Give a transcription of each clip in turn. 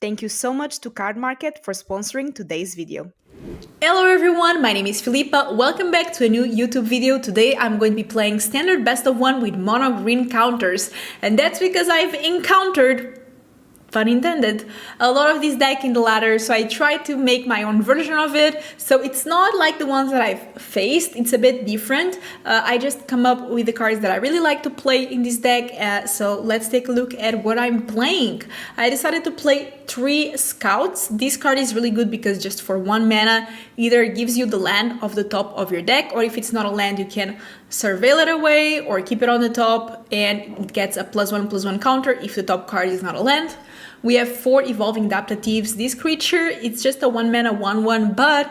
Thank you so much to Card Market for sponsoring today's video. Hello everyone, my name is Filipa. Welcome back to a new YouTube video. Today I'm going to be playing standard best of one with mono green counters, and that's because I've encountered, pun intended, a lot of this deck in the ladder, so I tried to make my own version of it. So it's not like the ones that I've faced, it's a bit different. I just come up with the cards that I really like to play in this deck, so let's take a look at what I'm playing. I decided to play 3 Scouts. This card is really good because just for 1 mana, either it gives you the land of the top of your deck, or if it's not a land, you can surveil it away or keep it on the top, and it gets a +1/+1 counter if the top card is not a land. We have 4 Evolving Adaptatives. This creature, it's just a 1 mana 1/1, but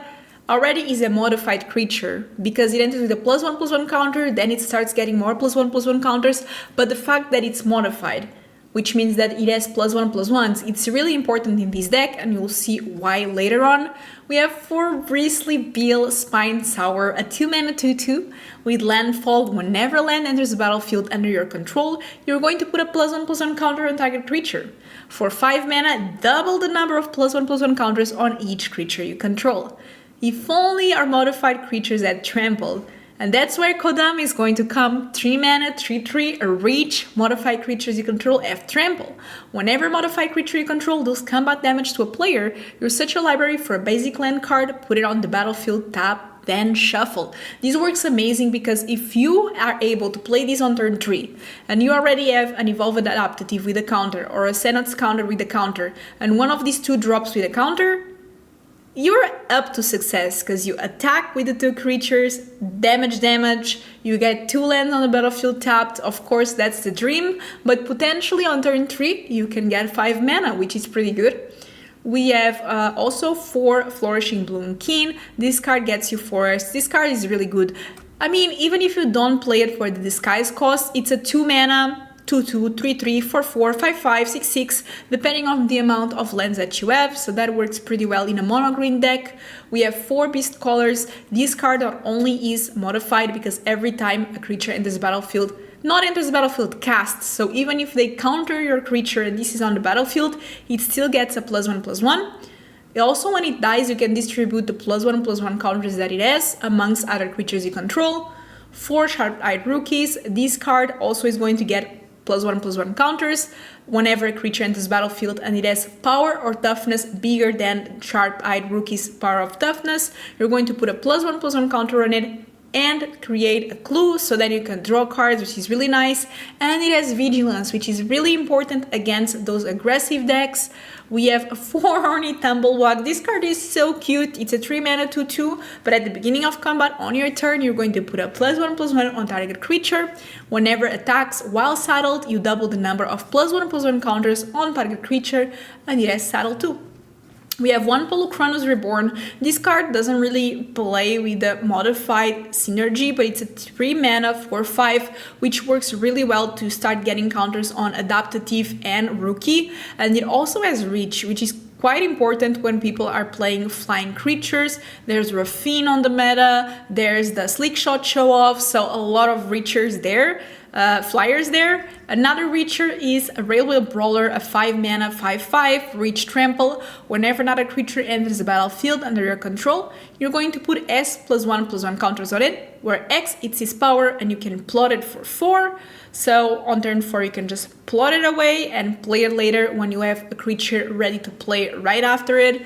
already is a modified creature because it enters with a +1/+1 counter, then it starts getting more +1/+1 counters, but the fact that it's modified, which means that it has +1/+1s, it's really important in this deck, and you'll see why later on. We have 4 Bristly Spine Sower, a 2 mana 2/2 with landfall. Whenever land enters the battlefield under your control, you're going to put a +1/+1 counter on target creature. For 5 mana, double the number of +1/+1 counters on each creature you control. If only our modified creatures had trampled. And that's where Kodama is going to come. 3 mana, 3/3, a reach. Modified creatures you control have trample. Whenever modified creature you control does combat damage to a player, you search your library for a basic land card, put it on the battlefield, tap, then shuffle. This works amazing because if you are able to play this on turn 3, and you already have an Evolved Adaptative with a counter, or a Cenote Scout with a counter, and one of these 2 drops with a counter, you're up to success because you attack with the 2 creatures, damage, you get 2 lands on the battlefield tapped. Of course, that's the dream, but potentially on turn 3, you can get 5 mana, which is pretty good. We have also 4 Flourishing Bloom-Kin. This card gets you Forest. This card is really good. I mean, even if you don't play it for the disguise cost, it's a 2 mana 2/2, 3/3, 4/4, 5/5, 6/6, depending on the amount of lands that you have, so that works pretty well in a mono green deck. We have 4 Beastcallers. This card not only is modified because every time a creature enters the battlefield, not enters the battlefield, casts, so even if they counter your creature and this is on the battlefield, it still gets a +1/+1. Also, when it dies, you can distribute the +1/+1 counters that it has amongst other creatures you control. 4 Sharp-Eyed Rookies. This card also is going to get +1/+1 counters whenever a creature enters battlefield and it has power or toughness bigger than Sharp-Eyed Rookie's power of toughness. You're going to put a +1/+1 counter on it and create a clue so that you can draw cards, which is really nice. And it has Vigilance, which is really important against those aggressive decks. We have 4 Ornery Tumblewagg. This card is so cute. It's a 3 mana 2/2, but at the beginning of combat on your turn, you're going to put a +1/+1 on target creature. Whenever attacks while saddled, you double the number of +1/+1 counters on target creature, and it has saddle too. We have 1 Polukranos Reborn. This card doesn't really play with the modified synergy, but it's a 3 mana 4/5, which works really well to start getting counters on Adaptative and Rookie. And it also has Reach, which is quite important when people are playing flying creatures. There's Raffine on the meta, there's the Slick Shot show off, so a lot of reachers there. Flyers there. Another reacher is a Railway Brawler, a 5 mana 5/5 reach trample. Whenever another creature enters the battlefield under your control, you're going to put S +1/+1 counters on it, where X it's his power, and you can plot it for 4. So on turn 4 you can just plot it away and play it later when you have a creature ready to play right after it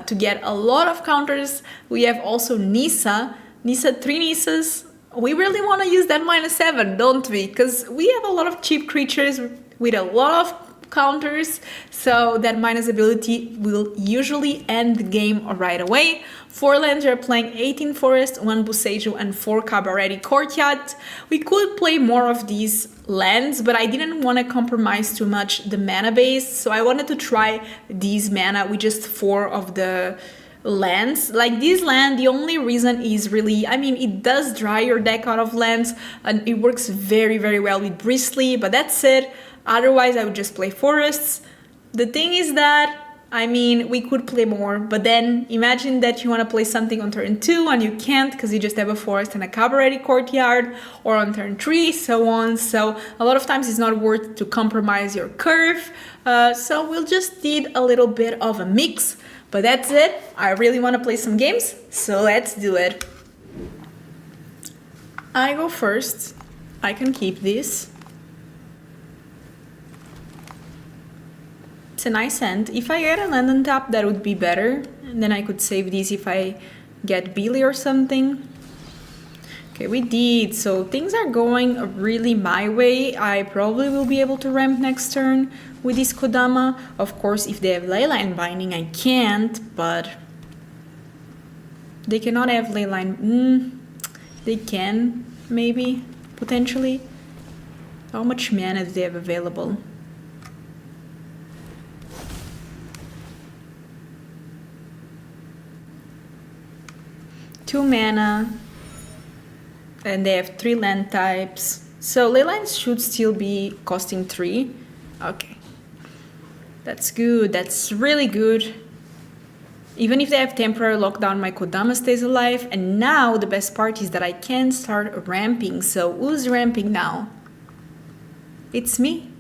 to get a lot of counters. We have also Nissa. 3 Nissas. We really want to use that -7, don't we? Because we have a lot of cheap creatures with a lot of counters, so that minus ability will usually end the game right away. 4 lands, you're playing 18 Forest, 1 Boseiju, and 4 Cabaretti Courtyard. We could play more of these lands, but I didn't want to compromise too much the mana base, so I wanted to try these mana with just 4 of the lands. Like this land, the only reason is really, I mean, it does dry your deck out of lands and it works very, very well with Bristly, but that's it. Otherwise, I would just play forests. The thing is that I mean, we could play more, but then imagine that you want to play something on turn 2 and you can't because you just have a forest and a Cabaretti Courtyard, or on turn 3, so on. So a lot of times it's not worth to compromise your curve. So we'll just need a little bit of a mix, but that's it. I really want to play some games, so let's do it. I go first. I can keep this. It's a nice end. If I get a land on top, that would be better. And then I could save these if I get Billy or something. Okay, we did. So things are going really my way. I probably will be able to ramp next turn with this Kodama. Of course, if they have Leyline Binding, I can't, but they cannot have Leyline. They can, maybe, potentially. How much mana do they have available? Two mana, and they have 3 land types. So Leylines should still be costing 3. Okay, that's good. That's really good. Even if they have temporary lockdown, my Kodama stays alive. And now the best part is that I can start ramping. So who's ramping now? It's me.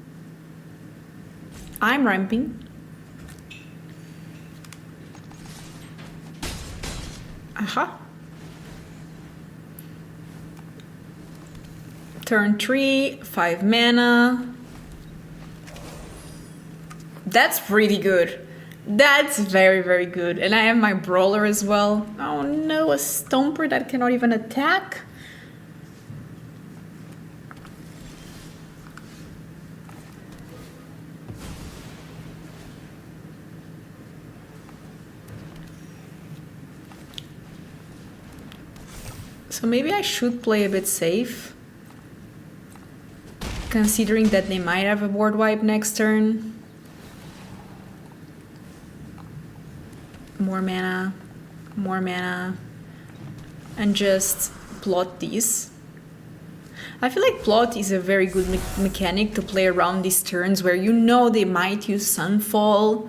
I'm ramping. Aha. Turn 3, 5 mana. That's pretty good. That's very, very good. And I have my Brawler as well. Oh no, a Stomper that cannot even attack? So maybe I should play a bit safe, considering that they might have a board wipe next turn. More mana, and just plot these. I feel like plot is a very good mechanic to play around these turns where you know they might use Sunfall.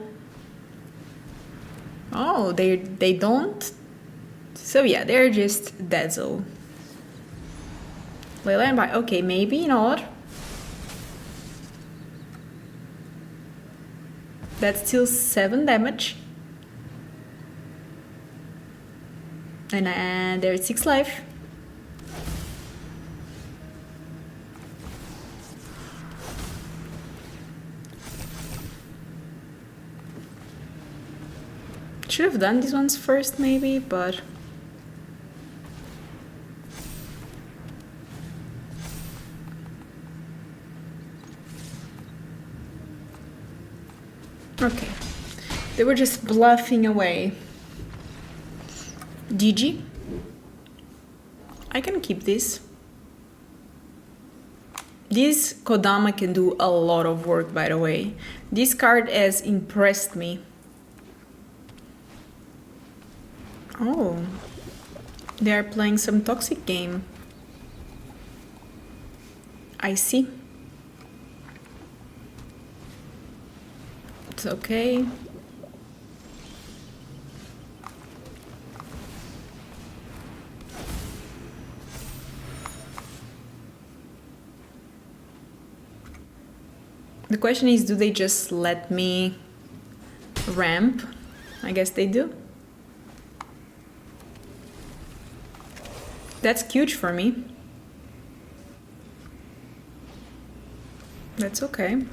Oh, they don't? So yeah, they're just Dazzle. Leyline by, okay, maybe not. That's still 7 damage. And there's 6 life. Should have done these ones first maybe, but okay. They were just bluffing away. GG. I can keep this. This Kodama can do a lot of work, by the way. This card has impressed me. Oh, they are playing some toxic game. I see. It's okay. The question is, do they just let me ramp? I guess they do. That's huge for me. That's okay.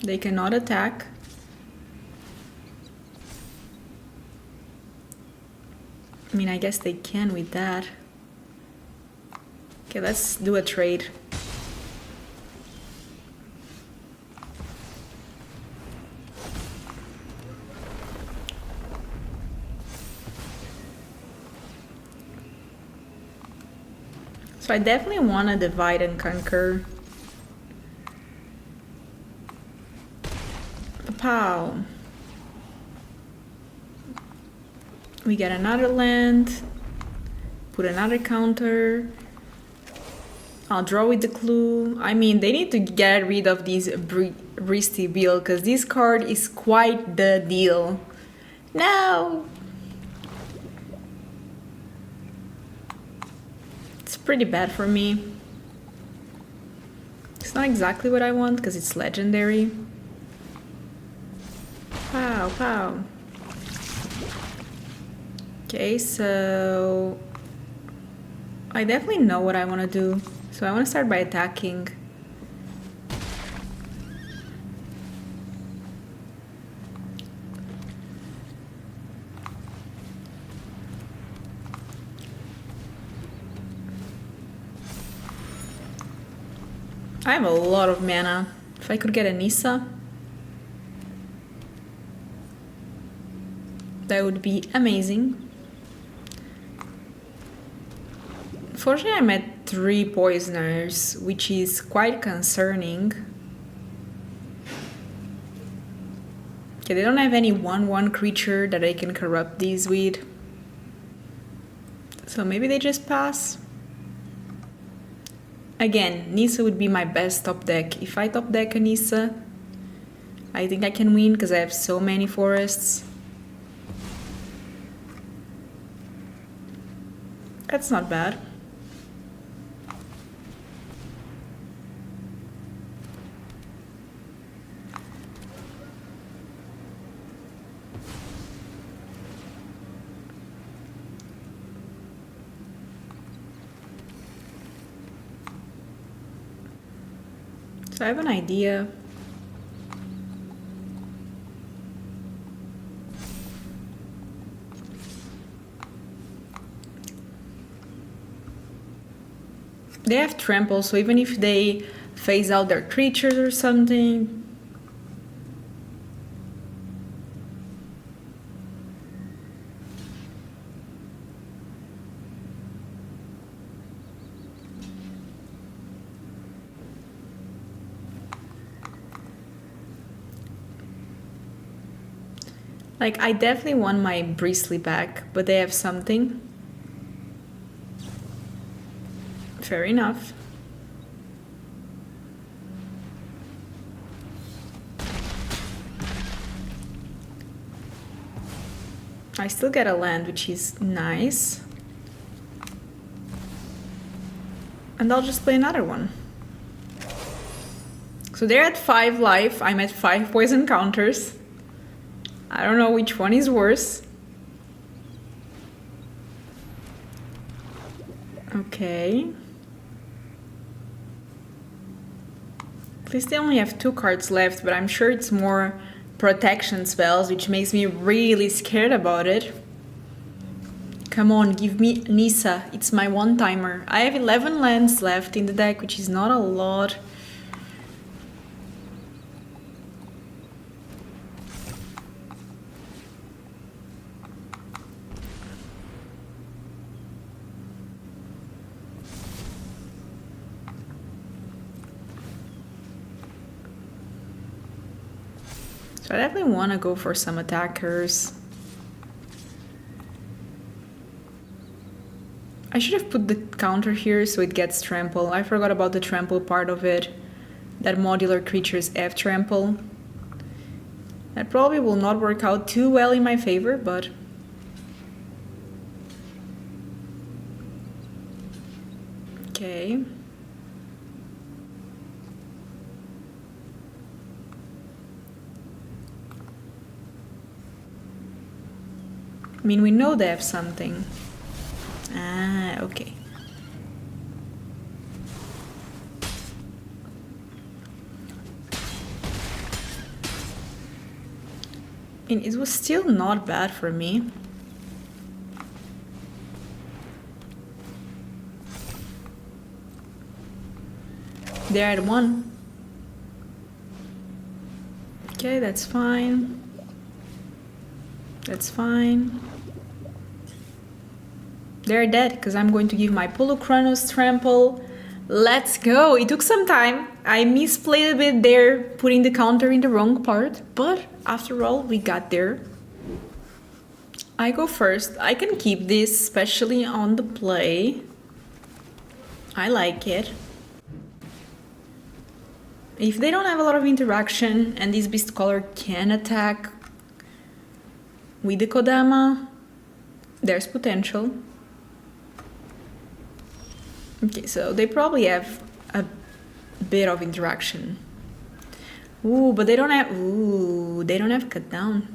They cannot attack. I mean, I guess they can with that. Okay, let's do a trade. So I definitely want to divide and conquer. Pow. We get another land. Put another counter. I'll draw with the clue. I mean, they need to get rid of these risky build because this card is quite the deal. No! It's pretty bad for me. It's not exactly what I want because it's legendary. Pow, pow. Okay, so I definitely know what I want to do. So I want to start by attacking. I have a lot of mana. If I could get a Nissa, that would be amazing. Unfortunately, I'm at 3 poisoners, which is quite concerning. Okay, they don't have any 1/1 creature that I can corrupt these with. So maybe they just pass. Again, Nissa would be my best top deck. If I top deck a Nissa, I think I can win because I have so many forests. That's not bad. So I have an idea. They have trample, so even if they phase out their creatures or something, like, I definitely want my Bristly back, but they have something. Fair enough. I still get a land, which is nice. And I'll just play another one. So they're at 5 life, I'm at 5 poison counters. I don't know which one is worse. Okay. At least they only have 2 cards left, but I'm sure it's more protection spells, which makes me really scared about it. Come on, give me Nissa. It's my one-timer. I have 11 lands left in the deck, which is not a lot. So I definitely want to go for some attackers. I should have put the counter here so it gets trample. I forgot about the trample part of it. That modular creatures have trample. That probably will not work out too well in my favor, but... Okay. I mean, we know they have something. Ah, okay. I mean, it was still not bad for me. They're at 1. Okay, that's fine. That's fine. They're dead because I'm going to give my Polukranos trample. Let's go! It took some time. I misplayed a bit there, putting the counter in the wrong part, but after all, we got there. I go first. I can keep this, especially on the play. I like it. If they don't have a lot of interaction and this Beastcaller can attack with the Kodama, there's potential. Okay, so they probably have a bit of interaction. Ooh, but they don't have... Ooh, they don't have cut down.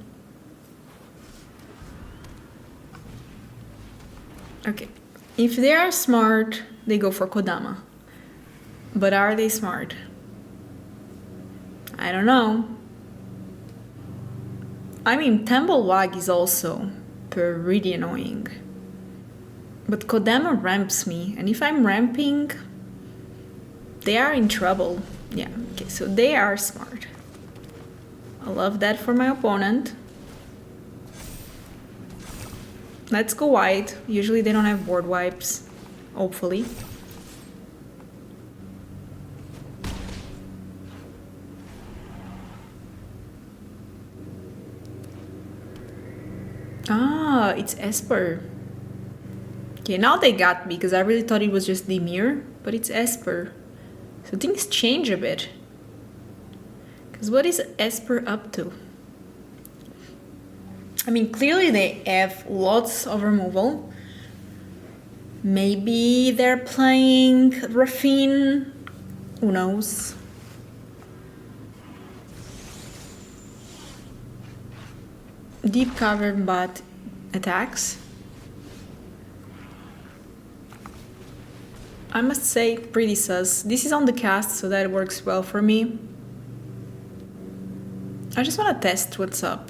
Okay, if they are smart, they go for Kodama. But are they smart? I don't know. I mean, Tumblewagg is also pretty annoying. But Kodama ramps me, and if I'm ramping, they are in trouble. Yeah, okay, so they are smart. I love that for my opponent. Let's go white. Usually they don't have board wipes, hopefully. Ah, it's Esper. Okay, now they got me because I really thought it was just Dimir, but it's Esper. So things change a bit. Because what is Esper up to? I mean, clearly they have lots of removal. Maybe they're playing Raffine. Who knows? Deep cover but attacks. I must say, pretty sus. This is on the cast, so that works well for me. I just want to test what's up.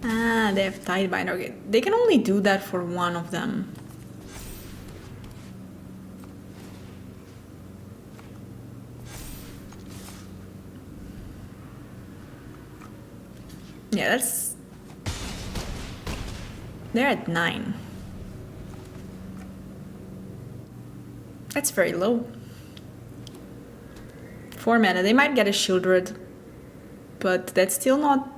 Ah, they have Tidebinder. Okay, they can only do that for one of them. Yeah, that's... They're at 9. That's very low. 4 mana. They might get a Shieldred, but that's still not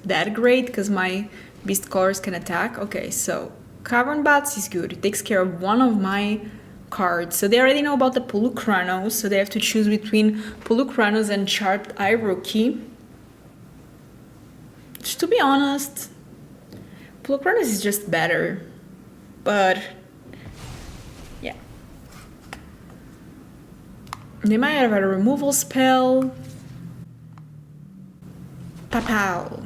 that great because my Beastcallers can attack. Okay, so Cavern Bats is good. It takes care of one of my cards. So they already know about the Polukranos, so they have to choose between Polukranos and Sharp Eye Rookie. Which, to be honest, Polukranos is just better, but yeah. They might have a removal spell. Pow.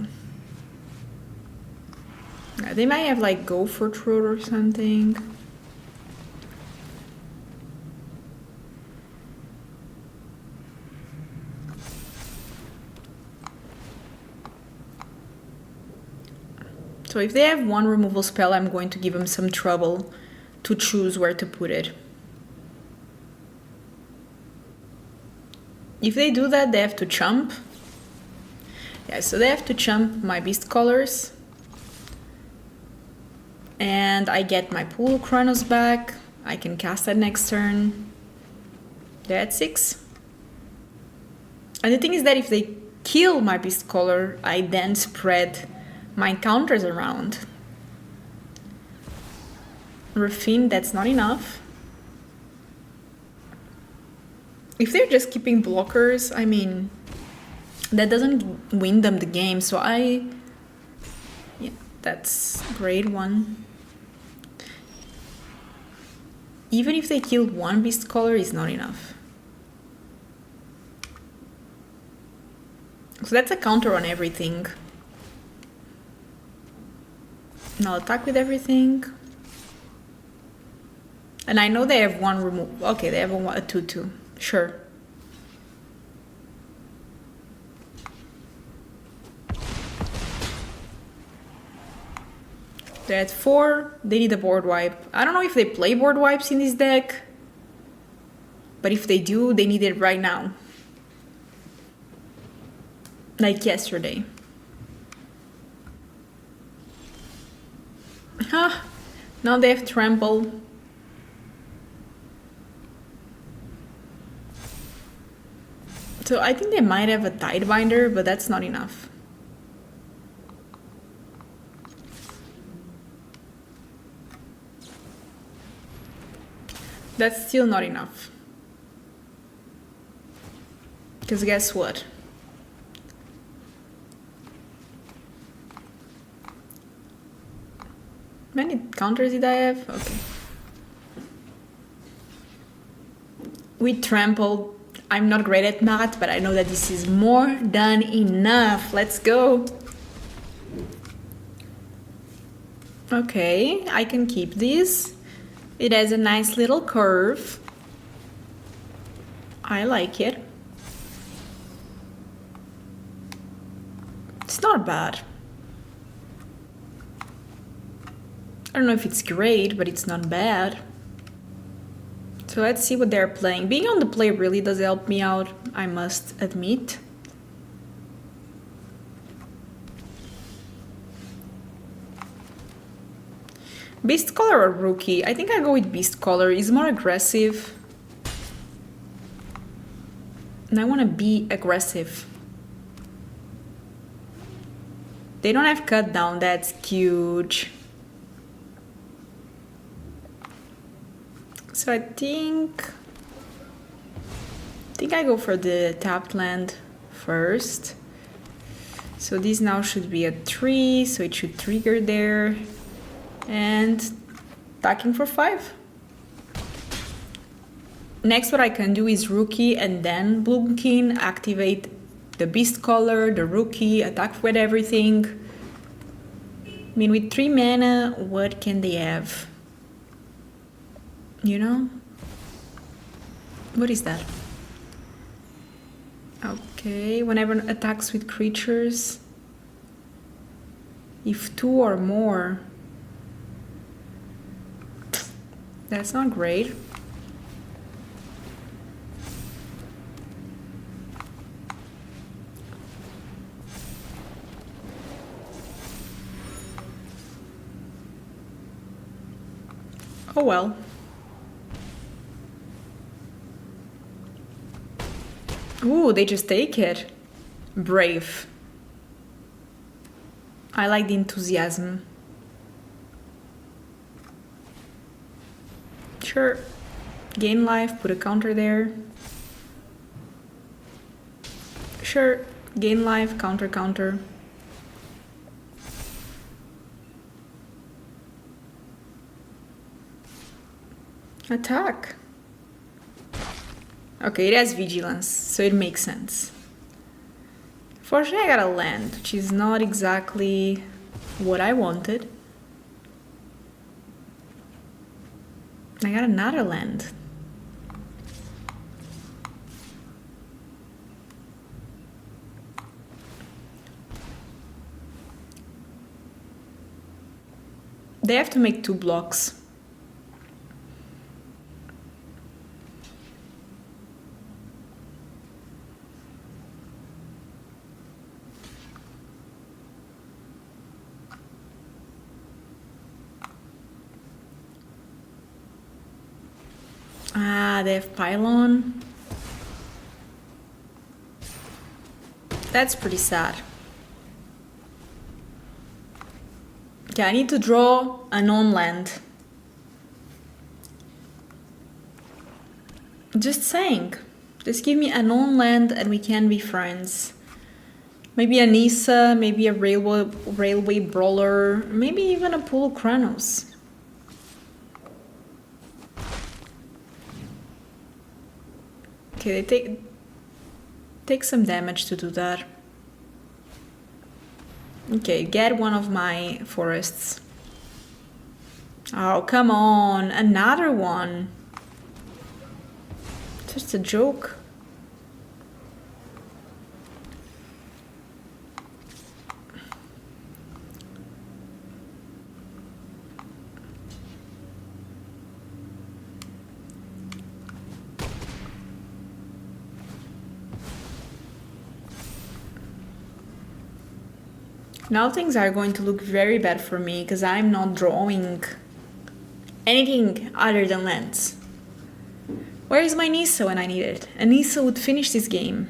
They might have like Gopher Throat or something. So if they have one removal spell, I'm going to give them some trouble to choose where to put it. If they do that, they have to chump. Yeah, so they have to chump my Beastcallers. And I get my Polukranos back. I can cast that next turn. They're at 6. And the thing is that if they kill my Beastcaller, I then spread my counters around. Raffine, that's not enough. If they're just keeping blockers, I mean, that doesn't win them the game, so yeah, that's grade 1. Even if they kill one Beastcaller, is not enough. So that's a counter on everything. Now attack with everything. And I know they have one remove. Okay, they have a 2/2. Sure. They're at 4. They need a board wipe. I don't know if they play board wipes in this deck. But if they do, they need it right now. Like yesterday. Now they have trample. So I think they might have a Tidebinder, but that's not enough. That's still not enough. Because guess what? How many counters did I have? Okay. We trampled. I'm not great at math, but I know that this is more than enough. Let's go. Okay, I can keep this. It has a nice little curve. I like it. It's not bad. I don't know if it's great, but it's not bad. So let's see what they're playing. Being on the play really does help me out, I must admit. Beastcaller or Rookie? I think I go with Beastcaller. He's more aggressive. And I want to be aggressive. They don't have cut down, that's huge. So I think I go for the tapped land first. So this now should be a 3, so it should trigger there. And attacking for 5. Next what I can do is Rookie and then Bloom-Kin, activate the Beastcaller, the Rookie, attack with everything. I mean, with 3 mana, what can they have? You know? What is that? Okay, whenever attacks with creatures, if 2 or more, that's not great. Oh well. Ooh, they just take it. Brave. I like the enthusiasm. Sure. Gain life, put a counter there. Sure. Gain life, counter, counter. Attack. Okay, it has vigilance, so it makes sense. Fortunately, I got a land, which is not exactly what I wanted. I got another land. They have to make 2 blocks. Ah, they have pylon. That's pretty sad. Okay, I need to draw a non-land. Just saying. Just give me a non-land and we can be friends. Maybe a Nissa, maybe a Railway Brawler, maybe even a Polukranos. Okay, they take some damage to do that. Okay, get one of my forests. Oh, come on, another one. Just a joke. Now things are going to look very bad for me because I'm not drawing anything other than lands. Where is my Nissa when I need it? A Nissa would finish this game.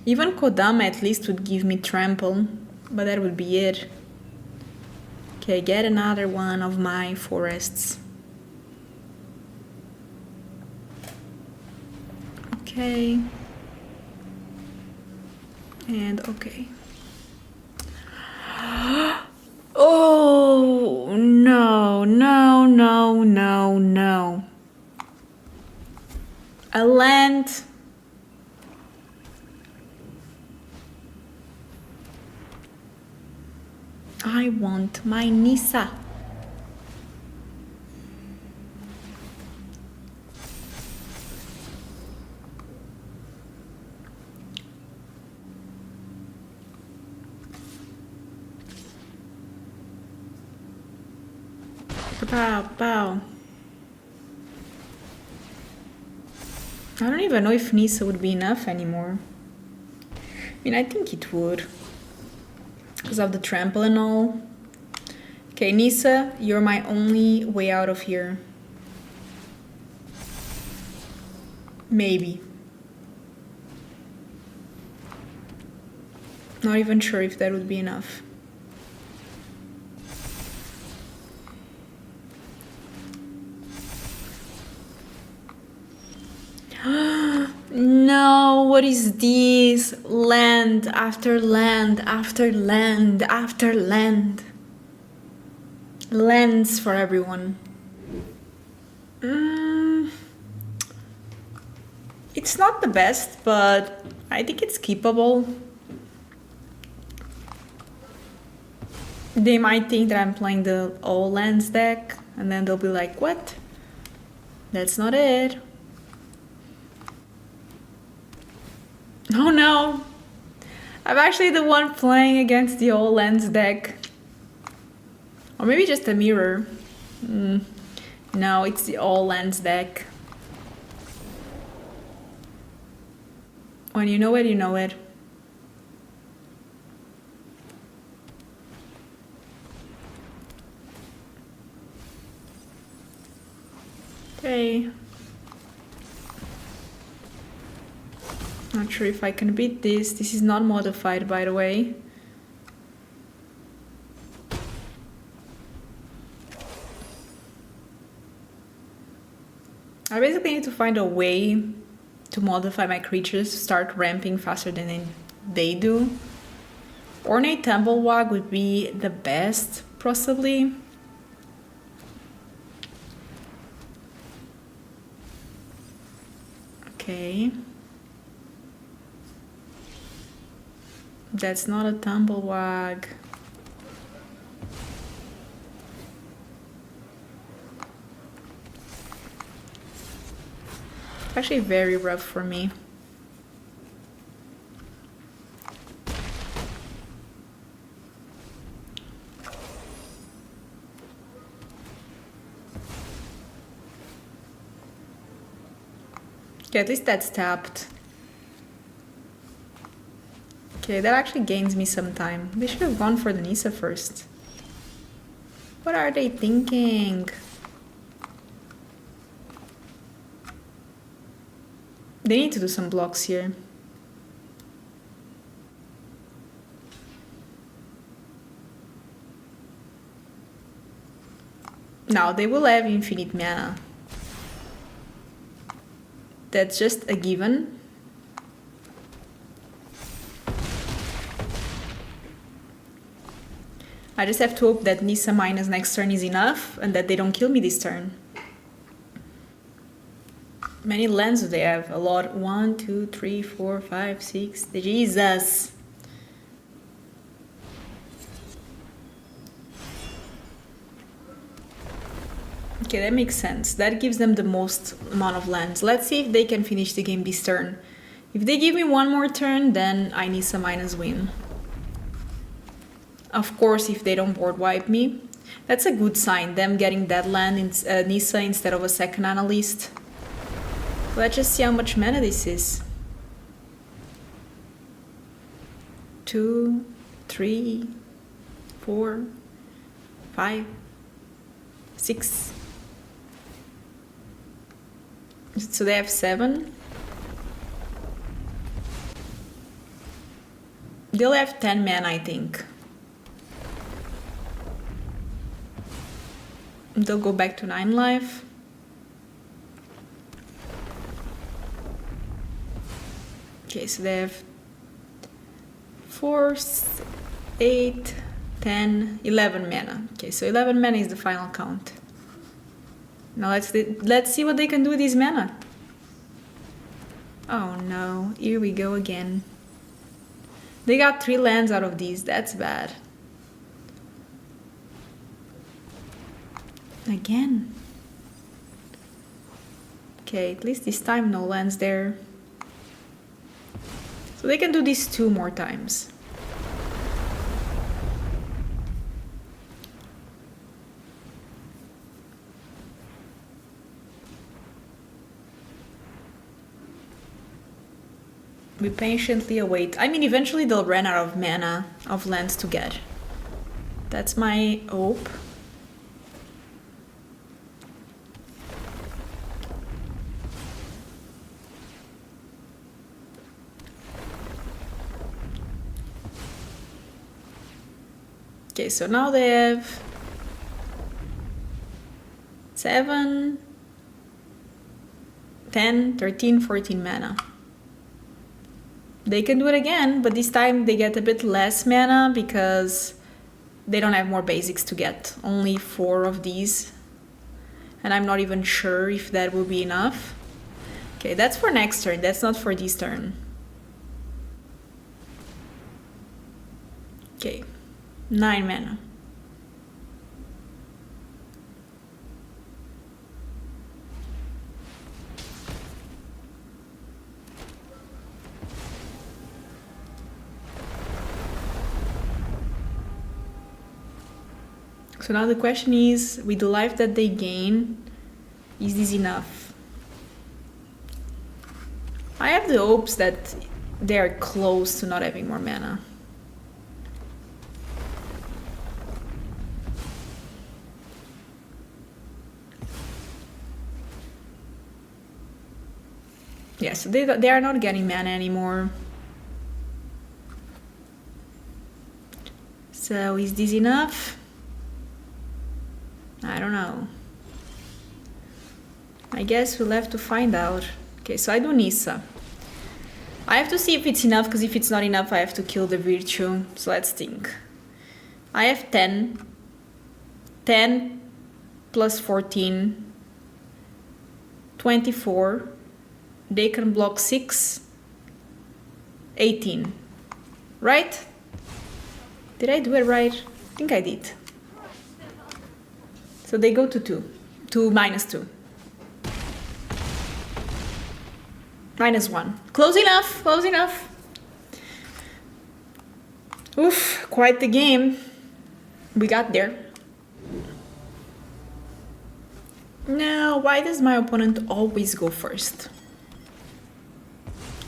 Even Kodama at least would give me trample, but that would be it. Okay, get another one of my forests. Okay. And okay. Oh, no, no, no, no, no. A land. I want my Nissa. Pow, pow. I don't even know if Nissa would be enough anymore. I mean, I think it would. Because of the trample and all. Okay, Nissa, you're my only way out of here. Maybe. Not even sure if that would be enough. No, what is this? Land after land after land after land. Lands for everyone. It's not the best, but I think it's keepable. They might think that I'm playing the all lands deck, and then they'll be like, what? That's not it. Oh no! I'm actually the one playing against the all lands deck. Or maybe just a mirror. No, it's the all lands deck. When you know it, you know it. Okay. Not sure if I can beat this. This is not modified, by the way. I basically need to find a way to modify my creatures to start ramping faster than they do. Ornery Tumblewagg would be the best, possibly. Okay. That's not a Tumblewagg. It's actually very rough for me. Okay, at least that's tapped. Okay, that actually gains me some time. They should have gone for the Nissa first. What are they thinking? They need to do some blocks here. Now they will have infinite mana. That's just a given. I just have to hope that Nissa minus next turn is enough and that they don't kill me this turn. Many lands do they have? A lot. 1, 2, 3, 4, 5, 6. Jesus! Okay, that makes sense. That gives them the most amount of lands. Let's see if they can finish the game this turn. If they give me one more turn, then I Nissa minus win. Of course, if they don't board wipe me. That's a good sign, them getting that land in Nissa instead of a second analyst. Let's just see how much mana this is. 2, 3, 4, 5, 6. So they have 7. They'll have 10 mana, I think. They'll go back to 9 life. Okay, so they have 4, 8, 10, 11 mana. Okay, so 11 mana is the final count. Now let's see what they can do with these mana. Oh no, here we go again. They got 3 lands out of these, that's bad. Again. Okay, at least this time no lands there. So they can do this 2 more times. We patiently await. I mean, eventually they'll run out of mana, of lands to get. That's my hope. Okay, so now they have 7, 10, 13, 14 mana. They can do it again, but this time they get a bit less mana because they don't have more basics to get. Only 4 of these. And I'm not even sure if that will be enough. Okay, that's for next turn. That's not for this turn. Okay, 9 mana. So now the question is, with the life that they gain, is this enough? I have the hopes that they are close to not having more mana. Yeah, so they are not getting mana anymore. So is this enough? I don't know. I guess we'll have to find out. Okay, so I do Nissa. I have to see if it's enough, because if it's not enough, I have to kill the Virtue. So let's think. I have 10. 10 plus 14. 24. They can block 6. 18. Right? Did I do it right? I think I did. So they go to 2. To -2. -1. Close enough, close enough. Oof, quite the game. We got there. Now, why does my opponent always go first?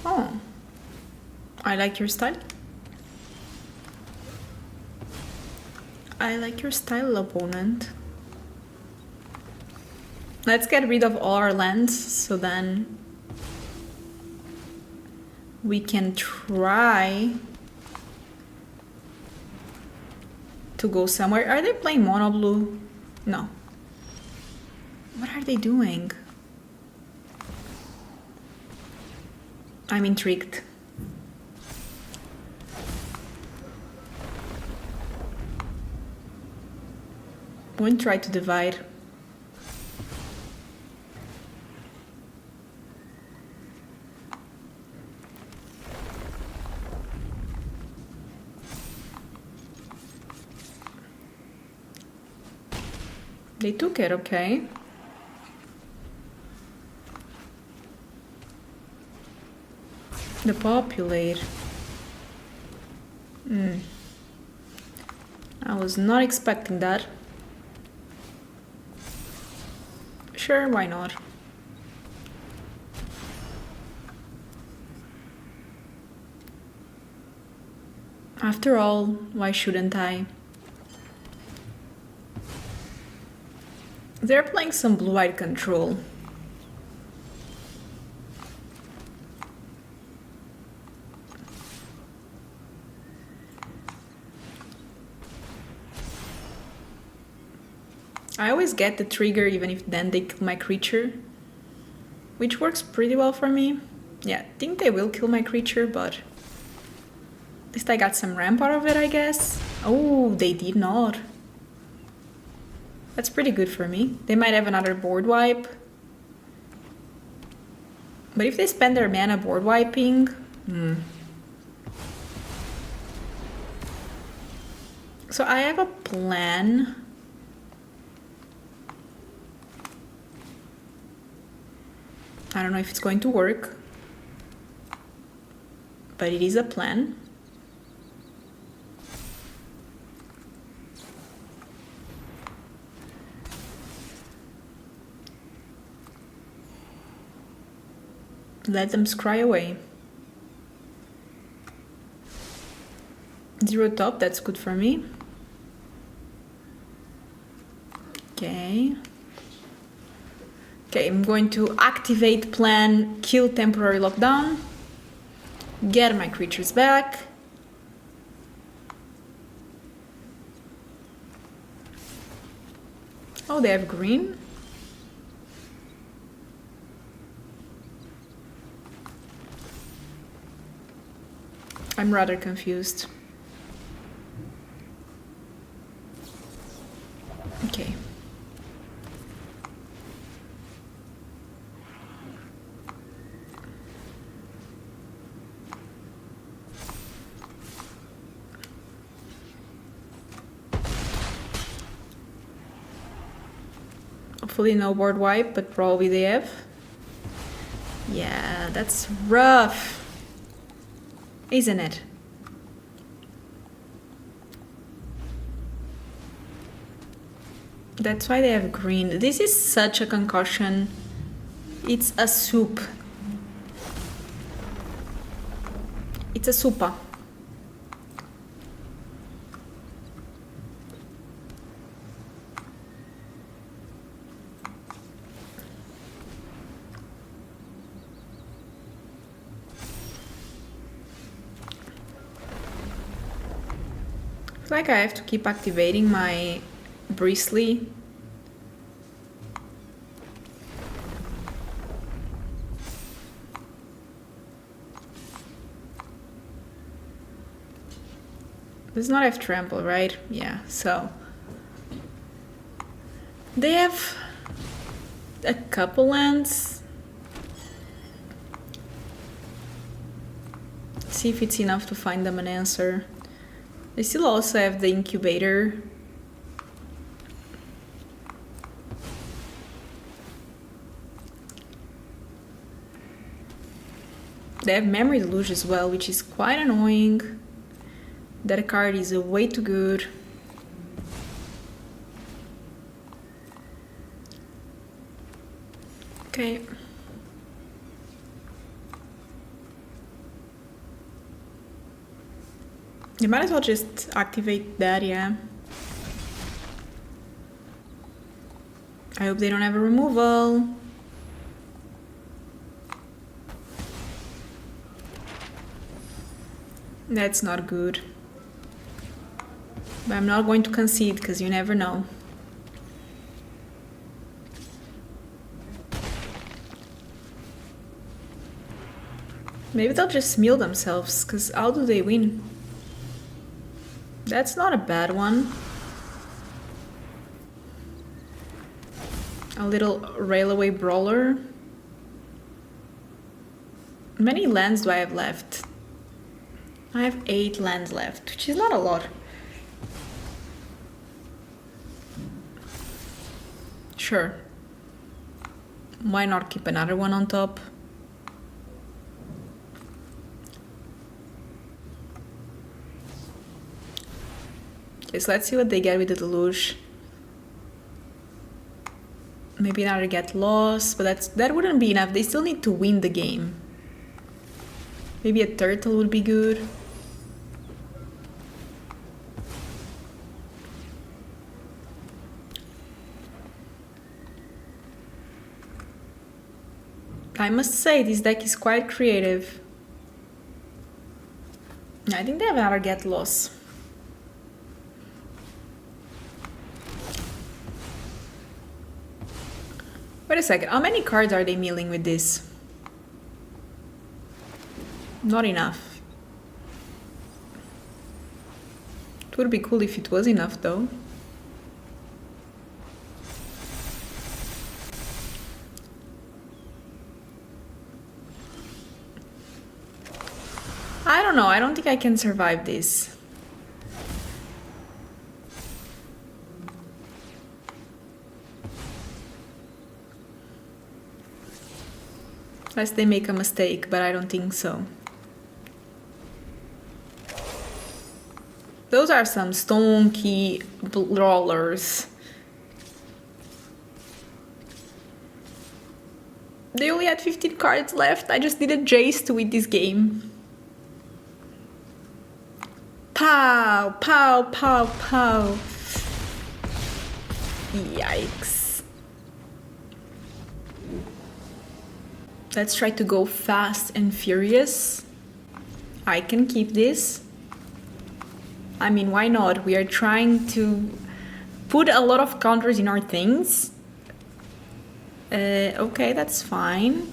Oh, I like your style. I like your style, opponent. Let's get rid of all our lands, so then we can try to go somewhere. Are they playing mono blue? No. What are they doing? I'm intrigued. Won't try to divide. They took it, okay. The populate. I was not expecting that. Sure, why not? After all, why shouldn't I? They're playing some blue-eyed control. I always get the trigger even if then they kill my creature, which works pretty well for me. Yeah, I think they will kill my creature, but at least I got some ramp out of it, I guess. Oh, they did not. That's pretty good for me. They might have another board wipe. But if they spend their mana board wiping... So I have a plan. I don't know if it's going to work, but it is a plan. Let them scry away. 0 top, that's good for me. Okay. Okay, I'm going to activate plan, kill temporary lockdown, get my creatures back. Oh, they have green. I'm rather confused. Okay. Hopefully no board wipe, but probably they have. Yeah, that's rough, isn't it? That's why they have green. This is such a concussion. It's a soup. It's a soupa. It's like I have to keep activating my Bristly. Does not have trample, right? Yeah, so they have a couple lands. See if it's enough to find them an answer. They still also have the incubator. They have Memory Deluge as well, which is quite annoying. That card is way too good. Okay. You might as well just activate that, yeah. I hope they don't have a removal. That's not good. But I'm not going to concede because you never know. Maybe they'll just mill themselves, because how do they win? That's not a bad one. A little Railway Brawler. How many lands do I have left? I have 8 lands left, which is not a lot. Sure. Why not keep another one on top? Okay, so let's see what they get with the Deluge. Maybe another get lost, but that wouldn't be enough. They still need to win the game. Maybe a turtle would be good. I must say, this deck is quite creative. I think they have another get loss. a second. How many cards are they milling with this? Not enough. It would be cool if it was enough though. I don't know. I don't think I can survive this. Unless they make a mistake, but I don't think so. Those are some stone key brawlers. They only had 15 cards left. I just needed Jace to win this game. Pow, pow, pow, pow. Yikes. Let's try to go fast and furious. I can keep this. I mean, why not? We are trying to put a lot of counters in our things. Okay, that's fine.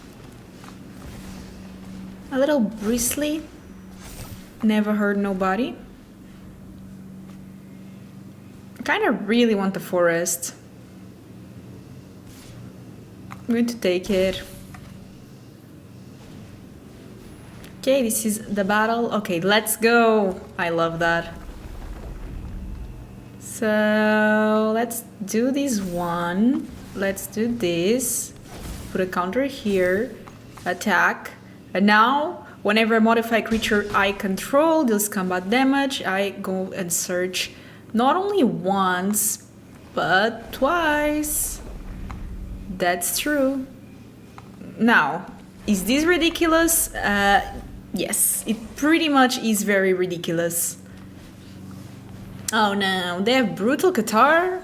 A little Bristly. Never hurt nobody. I kind of really want the forest. I'm going to take it. Okay, this is the battle. Okay, let's go. I love that. So let's do this one. Let's do this. Put a counter here. Attack. And now, whenever I modify a creature I control deals combat damage, I go and search not only once, but twice. That's true. Now, is this ridiculous? Yes, it pretty much is very ridiculous. Oh no, they have Brutal Qatar?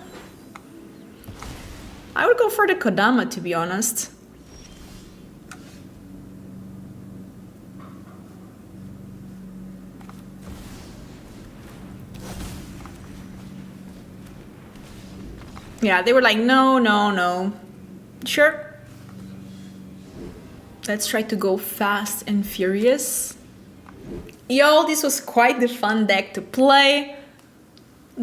I would go for the Kodama, to be honest. Yeah, they were like, no, no, no. Sure. Let's try to go fast and furious. Yo, this was quite the fun deck to play.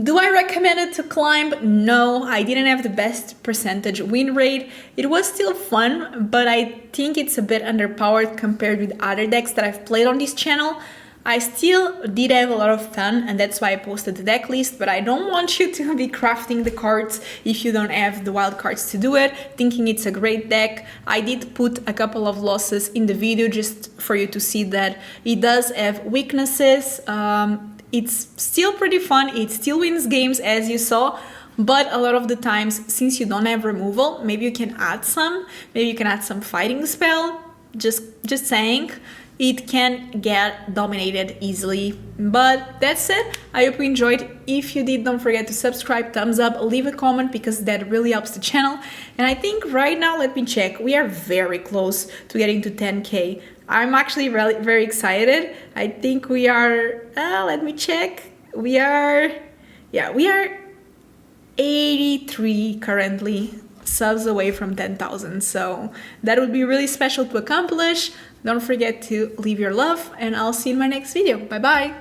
Do I recommend it to climb? No, I didn't have the best percentage win rate. It was still fun, but I think it's a bit underpowered compared with other decks that I've played on this channel. I still did have a lot of fun, and that's why I posted the deck list, but I don't want you to be crafting the cards if you don't have the wild cards to do it, thinking it's a great deck. I did put a couple of losses in the video just for you to see that it does have weaknesses. It's still pretty fun, it still wins games as you saw, but a lot of the times, since you don't have removal, maybe you can add some, fighting spell, just saying. It can get dominated easily. But that's it. I hope you enjoyed. If you did, don't forget to subscribe, thumbs up, leave a comment because that really helps the channel. And I think right now, let me check. We are very close to getting to 10K. I'm actually really, very excited. I think we are, let me check. We are 83 currently subs away from 10,000. So that would be really special to accomplish. Don't forget to leave your love, and I'll see you in my next video. Bye bye!